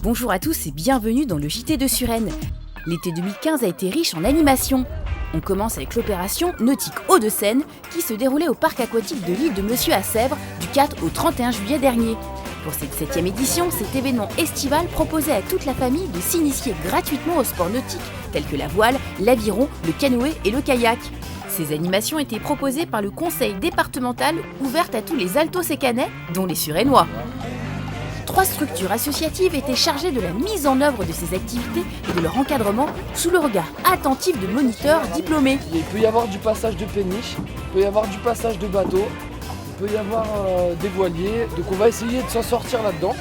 Bonjour à tous et bienvenue dans le JT de Suresnes. L'été 2015 a été riche en animation. On commence avec l'opération Nautique Hauts-de-Seine qui se déroulait au parc aquatique de l'île de Monsieur à Sèvres du 4 au 31 juillet dernier. Pour cette 7e édition, cet événement estival proposait à toute la famille de s'initier gratuitement aux sports nautiques tels que la voile, l'aviron, le canoë et le kayak. Ces animations étaient proposées par le conseil départemental ouvert à tous les alto-sécanais, dont les Suresnois. 3 structures associatives étaient chargées de la mise en œuvre de ces activités et de leur encadrement sous le regard attentif de moniteurs diplômés. Il peut y avoir du passage de péniche, il peut y avoir du passage de bateau, il peut y avoir des voiliers, donc on va essayer de s'en sortir là-dedans.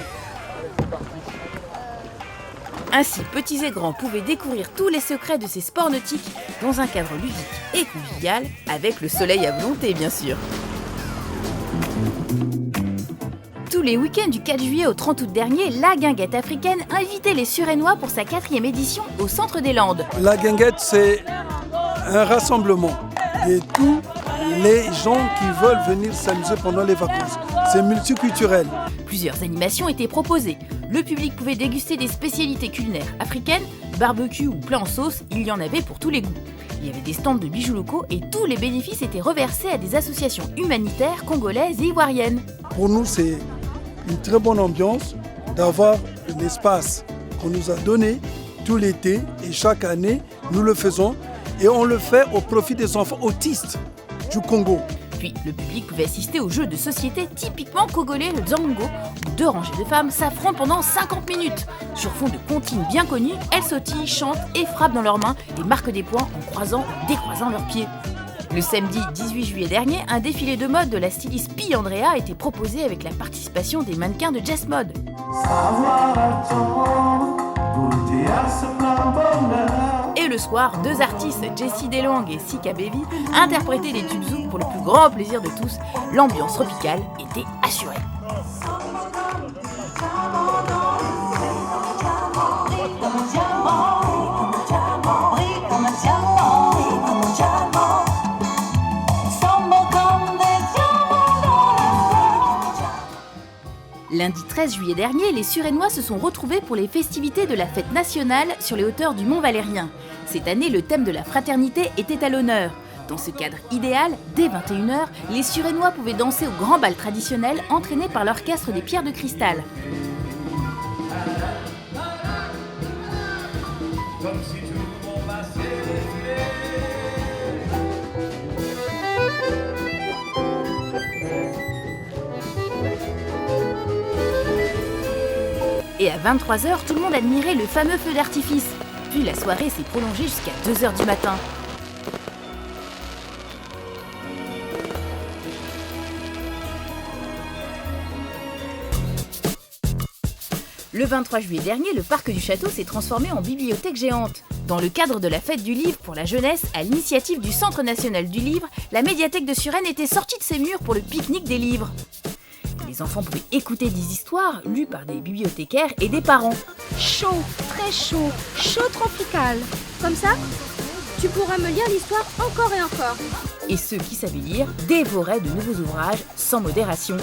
Ainsi, petits et grands pouvaient découvrir tous les secrets de ces sports nautiques dans un cadre ludique et convivial, avec le soleil à volonté bien sûr. Tous les week-ends du 4 juillet au 30 août dernier, la Guinguette africaine invitait les Suresnois pour sa 4e édition au Centre des Landes. La Guinguette, c'est un rassemblement de tous les gens qui veulent venir s'amuser pendant les vacances. C'est multiculturel. Plusieurs animations étaient proposées. Le public pouvait déguster des spécialités culinaires africaines, barbecue ou plat en sauce, il y en avait pour tous les goûts. Il y avait des stands de bijoux locaux et tous les bénéfices étaient reversés à des associations humanitaires congolaises et ivoiriennes. Pour nous, c'est une très bonne ambiance d'avoir un espace qu'on nous a donné tout l'été et chaque année, nous le faisons et on le fait au profit des enfants autistes du Congo. Puis, le public pouvait assister au jeu de société typiquement congolais, le Zango, où 2 rangées de femmes s'affrontent pendant 50 minutes. Sur fond de comptines bien connues, elles sautillent, chantent et frappent dans leurs mains et marquent des points en croisant ou décroisant leurs pieds. Le samedi 18 juillet dernier, un défilé de mode de la styliste Pi Andrea a été proposé avec la participation des mannequins de Jess Mode. Et le soir, 2 artistes, Jessie Delang et Sika Baby, interprétaient des tubes zouk pour le plus grand plaisir de tous. L'ambiance tropicale était assurée. Lundi 13 juillet dernier, les Suresnois se sont retrouvés pour les festivités de la fête nationale sur les hauteurs du Mont Valérien. Cette année, le thème de la fraternité était à l'honneur. Dans ce cadre idéal, dès 21h, les Suresnois pouvaient danser au grand bal traditionnel entraîné par l'orchestre des Pierres de Cristal. Et à 23h, tout le monde admirait le fameux feu d'artifice. Puis la soirée s'est prolongée jusqu'à 2h du matin. Le 23 juillet dernier, le parc du château s'est transformé en bibliothèque géante. Dans le cadre de la fête du livre pour la jeunesse, à l'initiative du Centre national du livre, la médiathèque de Suresnes était sortie de ses murs pour le pique-nique des livres. Les enfants pouvaient écouter des histoires lues par des bibliothécaires et des parents. Chaud, très chaud, chaud tropical. Comme ça, tu pourras me lire l'histoire encore et encore. Et ceux qui savaient lire dévoraient de nouveaux ouvrages sans modération.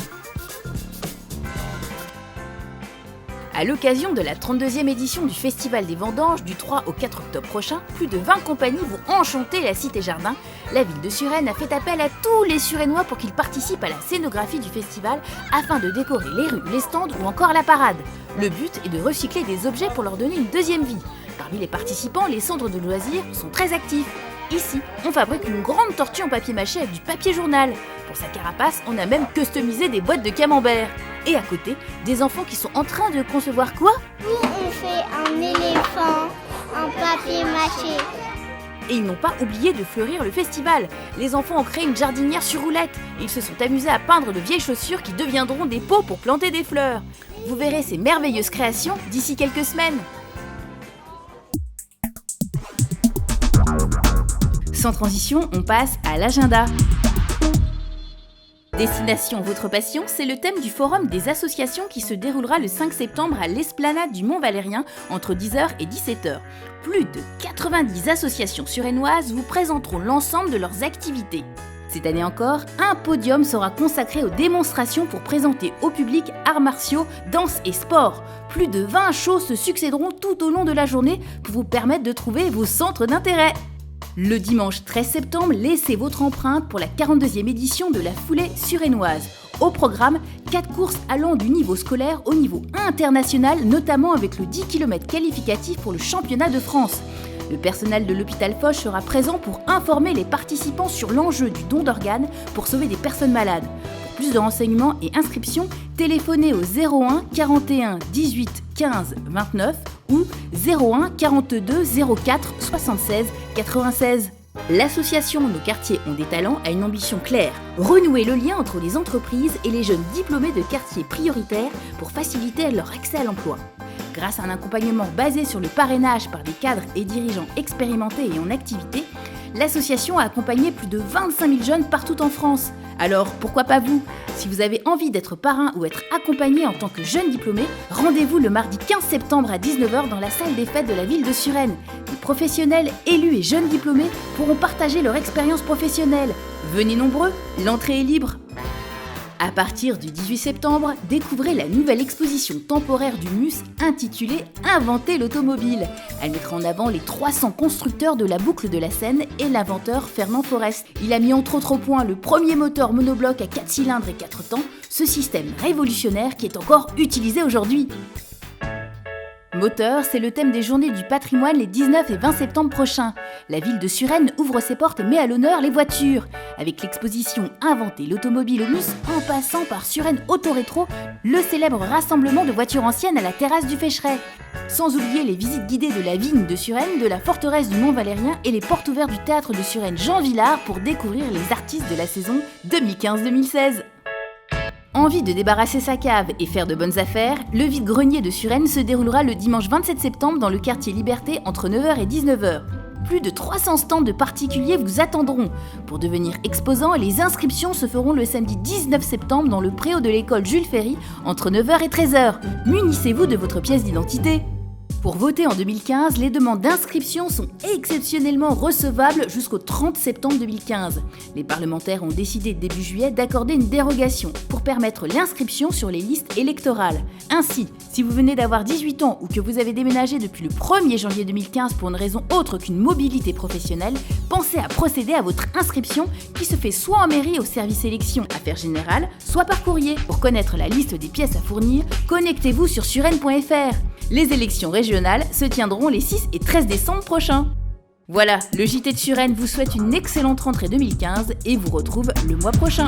À l'occasion de la 32e édition du Festival des Vendanges du 3 au 4 octobre prochain, plus de 20 compagnies vont enchanter la Cité Jardin. La ville de Suresnes a fait appel à tous les Suresnois pour qu'ils participent à la scénographie du festival afin de décorer les rues, les stands ou encore la parade. Le but est de recycler des objets pour leur donner une deuxième vie. Parmi les participants, les centres de loisirs sont très actifs. Ici, on fabrique une grande tortue en papier mâché avec du papier journal. Pour sa carapace, on a même customisé des boîtes de camembert. Et à côté, des enfants qui sont en train de concevoir quoi ? Nous, on fait un éléphant en papier mâché. Et ils n'ont pas oublié de fleurir le festival. Les enfants ont créé une jardinière sur roulette. Ils se sont amusés à peindre de vieilles chaussures qui deviendront des pots pour planter des fleurs. Vous verrez ces merveilleuses créations d'ici quelques semaines. Sans transition, on passe à l'agenda. Destination Votre Passion, c'est le thème du forum des associations qui se déroulera le 5 septembre à l'esplanade du Mont Valérien entre 10h et 17h. Plus de 90 associations suresnoises vous présenteront l'ensemble de leurs activités. Cette année encore, un podium sera consacré aux démonstrations pour présenter au public arts martiaux, danse et sport. Plus de 20 shows se succéderont tout au long de la journée pour vous permettre de trouver vos centres d'intérêt. Le dimanche 13 septembre, laissez votre empreinte pour la 42e édition de la foulée suresnoise. Au programme, 4 courses allant du niveau scolaire au niveau international, notamment avec le 10 km qualificatif pour le championnat de France. Le personnel de l'hôpital Foch sera présent pour informer les participants sur l'enjeu du don d'organes pour sauver des personnes malades. Pour plus de renseignements et inscriptions, téléphonez au 01 41 18 15 29 ou 01 42 04 76 96. L'association Nos quartiers ont des talents a une ambition claire, renouer le lien entre les entreprises et les jeunes diplômés de quartiers prioritaires pour faciliter leur accès à l'emploi. Grâce à un accompagnement basé sur le parrainage par des cadres et dirigeants expérimentés et en activité, l'association a accompagné plus de 25 000 jeunes partout en France. Alors, pourquoi pas vous ? Si vous avez envie d'être parrain ou être accompagné en tant que jeune diplômé, rendez-vous le mardi 15 septembre à 19h dans la salle des fêtes de la ville de Suresnes. Les professionnels, élus et jeunes diplômés pourront partager leur expérience professionnelle. Venez nombreux, l'entrée est libre. À partir du 18 septembre, découvrez la nouvelle exposition temporaire du MUS intitulée « Inventer l'automobile ». Elle mettra en avant les 300 constructeurs de la boucle de la Seine et l'inventeur Fernand Forest. Il a mis entre autres au point le premier moteur monobloc à 4 cylindres et 4 temps, ce système révolutionnaire qui est encore utilisé aujourd'hui. Moteur, c'est le thème des Journées du patrimoine les 19 et 20 septembre prochains. La ville de Suresnes ouvre ses portes et met à l'honneur les voitures. Avec l'exposition Inventer l'automobile au MUS, en passant par Suresnes Autorétro, le célèbre rassemblement de voitures anciennes à la terrasse du Fécheret. Sans oublier les visites guidées de la vigne de Suresnes, de la forteresse du Mont-Valérien et les portes ouvertes du théâtre de Suresnes Jean Villard pour découvrir les artistes de la saison 2015-2016. Envie de débarrasser sa cave et faire de bonnes affaires, le vide-grenier de Suresnes se déroulera le dimanche 27 septembre dans le quartier Liberté entre 9h et 19h. Plus de 300 stands de particuliers vous attendront. Pour devenir exposant, les inscriptions se feront le samedi 19 septembre dans le préau de l'école Jules Ferry entre 9h et 13h. Munissez-vous de votre pièce d'identité. Pour voter en 2015, les demandes d'inscription sont exceptionnellement recevables jusqu'au 30 septembre 2015. Les parlementaires ont décidé début juillet d'accorder une dérogation pour permettre l'inscription sur les listes électorales. Ainsi, si vous venez d'avoir 18 ans ou que vous avez déménagé depuis le 1er janvier 2015 pour une raison autre qu'une mobilité professionnelle, pensez à procéder à votre inscription qui se fait soit en mairie au service élection Affaires Générales, soit par courrier. Pour connaître la liste des pièces à fournir, connectez-vous sur suresnes.fr. Les élections régionales se tiendront les 6 et 13 décembre prochains. Voilà, le JT de Suresnes vous souhaite une excellente rentrée 2015 et vous retrouve le mois prochain.